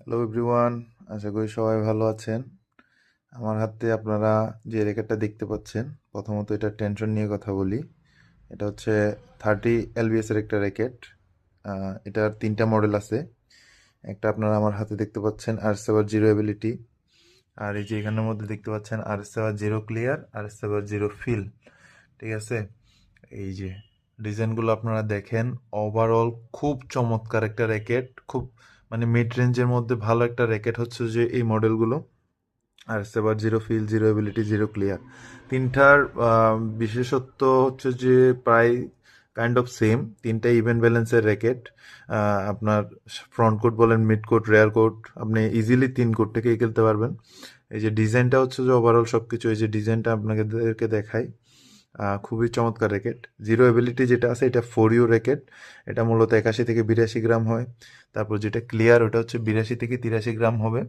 Hello everyone, আশা করি সবাই ভালো আছেন। আমার হাতে আপনারা যে র্যাকেটটা দেখতে পাচ্ছেন, প্রথমত এটা টেনশন নিয়ে কথা বলি। এটা হচ্ছে 30 LBS এর একটা র্যাকেট। এটার তিনটা মডেল আছে। একটা আপনারা আমার হাতে দেখতে পাচ্ছেন আর7 জিরো এবিলিটি, আর এই যে এখানের মধ্যে দেখতে পাচ্ছেন আর7 জিরো ক্লিয়ার, আর7 জিরো ফিল। ঠিক আছে, এই যে ডিজাইনগুলো আপনারা দেখেন, ওভারঅল খুব চমৎকার একটা র্যাকেট। খুব মানে মিড রেঞ্জের মধ্যে ভালো একটা র্যাকেট হচ্ছে যে এই মডেলগুলো। আর সেবার zero fill, zero ability, zero clear, তিনটার বিশেষত্ব হচ্ছে যে প্রায় কাইন্ড অফ সেম। তিনটা ইভেন ব্যালেন্সের র্যাকেট। আপনার ফ্রন্ট কোট বলেন, মিড কোট, রেয়ার কোট, আপনি ইজিলি 3 কোট থেকেই খেলতে পারবেন। এই যে ডিজাইনটা হচ্ছে যে ওভারঅল সব কিছু, এই যে ডিজাইনটা আপনাদেরকে দেখাই, খুবই চমৎকার র্যাকেট। জিরো এবিলিটি যেটা আছে এটা 4U র্যাকেট। এটা মূলত 81 থেকে 82 গ্রাম হয়। তারপর যেটা ক্লিয়ার ওটা হচ্ছে 82 থেকে 83 গ্রাম হবে।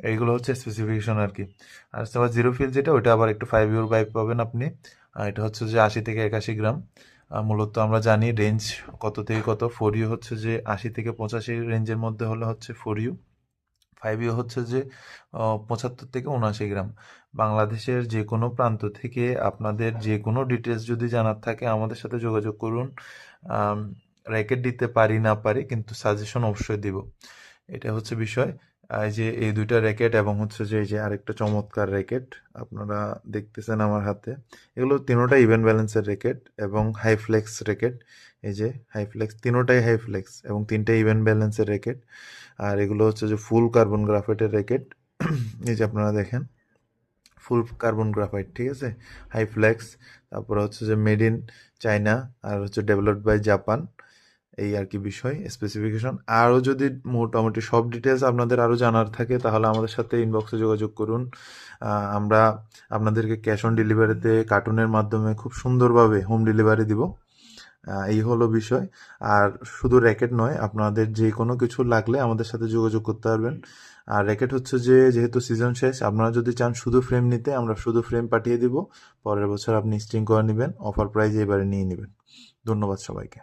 এইগুলো হচ্ছে স্পেসিফিকেশন আর কি। আর আবার জিরো ফিল যেটা, ওটা আবার একটু 5U বাইক পাবেন আপনি। এটা হচ্ছে যে 80 থেকে 81 গ্রাম। মূলত আমরা জানি রেঞ্জ কত থেকে কত। 4U হচ্ছে যে 80 থেকে 85 রেঞ্জের মধ্যে হলে হচ্ছে 4U। 5U হচ্ছে যে 75 থেকে 79 গ্রাম। বাংলাদেশের যে কোনো প্রান্ত থেকে আপনাদের যে কোনো ডিটেলস যদি জানার থাকে আমাদের সাথে যোগাযোগ করুন। র্যাকেট দিতে পারি না পারি, কিন্তু সাজেশন অবশ্যই দিব। এটা হচ্ছে বিষয়। এই যে এই দুইটা র্যাকেট এবং হচ্ছে যে এই যে আরেকটা চমৎকার র্যাকেট আপনারা দেখতেছেন আমার হাতে, এগুলো তিনোটাই ইভেন ব্যালেন্সের র্যাকেট এবং হাই ফ্লেক্স র্যাকেট। এই যে হাই ফ্লেক্স, তিনোটাই হাই ফ্লেক্স এবং তিনটাই ইভেন ব্যালেন্সের র্যাকেট। আর এগুলো হচ্ছে যে ফুল কার্বন গ্রাফাইটের র্যাকেট। এই যে আপনারা দেখেন, ফুল কার্বন গ্রাফাইট, ঠিক আছে, হাই ফ্লেক্স। তারপরে হচ্ছে যে মেড ইন চায়না, আর হচ্ছে ডেভেলপড বাই জাপান। এই আর কি বিষয় স্পেসিফিকেশন। আরও যদি মোটামুটি সব ডিটেলস আপনাদের আরও জানার থাকে তাহলে আমাদের সাথে ইনবক্সে যোগাযোগ করুন। আমরা আপনাদেরকে ক্যাশ অন ডেলিভারিতে কার্টুনের মাধ্যমে খুব সুন্দরভাবে হোম ডেলিভারি দিব। এই হলো বিষয়। আর শুধু র্যাকেট নয়, আপনাদের যে কোনো কিছু লাগলে আমাদের সাথে যোগাযোগ করতে পারবেন। আর র্যাকেট হচ্ছে যে যেহেতু সিজন শেষ, আপনারা যদি চান শুধু ফ্রেম নিতে, আমরা শুধু ফ্রেম পাঠিয়ে দিব। পরের বছর আপনি স্টিং করে নেবেন, অফার প্রাইজে এবারে নিয়ে নেবেন। ধন্যবাদ সবাইকে।